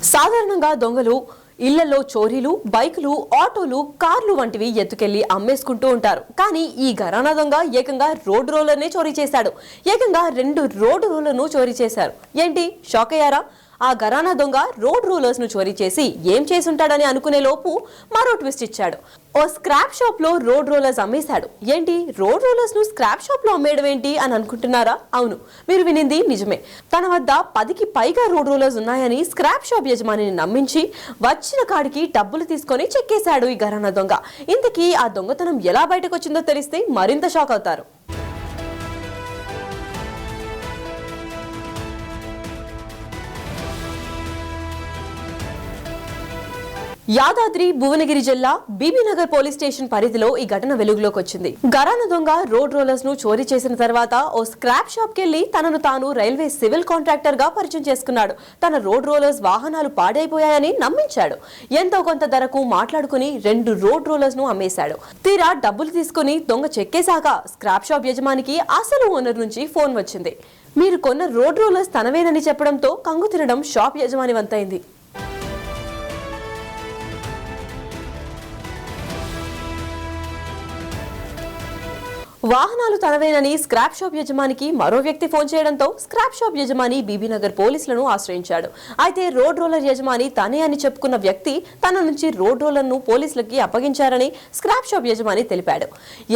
సాధారణంగా దొంగలు ఇళ్లలో చోరీలు, బైకులు, ఆటోలు, కార్లు వంటివి ఎత్తుకెళ్లి అమ్మేసుకుంటూ ఉంటారు. కానీ ఈ ఘరానా దొంగ ఏకంగా రోడ్ రోలర్నే చోరీ చేశాడు. ఏకంగా 2 రోడ్ రోలర్ను చోరీ చేశారు. ఏంటి, షాక్ అయ్యారా? ఆ ఘరానా దొంగ రోడ్ రోలర్స్ ను చోరీ చేసి ఏం చేసుంటాడని అనుకునే లోపు మరో ట్విస్ట్ ఇచ్చాడు. ఓ స్క్రాప్ షాప్ లో రోడ్ రోలర్స్ అమ్మేశాడు. ఏంటి, రోడ్ రోలర్స్ ను స్క్రాప్ షాప్ లో అమ్మేయడం ఏంటి అని అనుకుంటున్నారా? అవును, మీరు వినింది నిజమే. తన వద్ద 10కి పైగా రోడ్ రోలర్స్ ఉన్నాయని స్క్రాప్ షాప్ యజమానిని నమ్మించి వచ్చిన కాడికి డబ్బులు తీసుకొని చెక్కేశాడు ఈ ఘరానా దొంగ. ఇంతకీ ఆ దొంగతనం ఎలా బయటకు వచ్చిందో తెలిస్తే మరింత షాక్ అవుతారు. యాదాద్రి భువనగిరి జిల్లా బీబీనగర్ పోలీస్ స్టేషన్ పరిధిలో ఈ ఘటన వెలుగులోకి వచ్చింది. ఘరానా దొంగ రోడ్ రోలర్స్ ను చోరీ చేసిన తర్వాత ఓ స్క్రాప్ షాప్ కెళ్లి తనను తాను రైల్వే సివిల్ కాంట్రాక్టర్ గా పరిచయం చేసుకున్నాడు. తన రోడ్ రోలర్స్ వాహనాలు పాడైపోయాయని నమ్మించాడు. ఎంతో కొంత ధరకు మాట్లాడుకుని 2 రోడ్ రోలర్స్ ను అమ్మేశాడు. తీరా డబ్బులు తీసుకుని దొంగ చెక్కేశాక స్క్రాప్ షాప్ యజమానికి అసలు ఓనర్ నుంచి ఫోన్ వచ్చింది. మీరు కొన్న రోడ్ రోలర్స్ తనవేనని చెప్పడంతో కంగు తినడం షాప్ యజమాని వంతైంది. వాహనాలు తనవేనని స్క్రాప్ షాప్ యజమానికి మరో వ్యక్తి ఫోన్ చేయడంతో స్క్రాప్ షాప్ యజమాని బీబీనగర్ పోలీసులను ఆశ్రయించాడు. అయితే రోడ్ రోలర్ యజమాని తనే అని చెప్పుకున్న వ్యక్తి తన నుంచి రోడ్ రోలర్ ను పోలీసులకి అప్పగించారని స్క్రాప్ షాప్ యజమాని తెలిపాడు.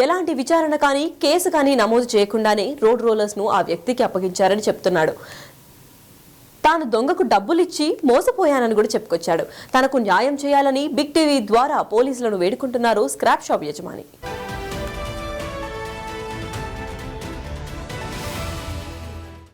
ఎలాంటి విచారణ కానీ కేసు కానీ నమోదు చేయకుండానే రోడ్ రోలర్స్ ను ఆ వ్యక్తికి అప్పగించారని చెప్తున్నాడు. తాను దొంగకు డబ్బులిచ్చి మోసపోయానని కూడా చెప్పుకొచ్చాడు. తనకు న్యాయం చేయాలని బిగ్ టీవీ ద్వారా పోలీసులను వేడుకుంటున్నారు స్క్రాప్ షాప్ యజమాని.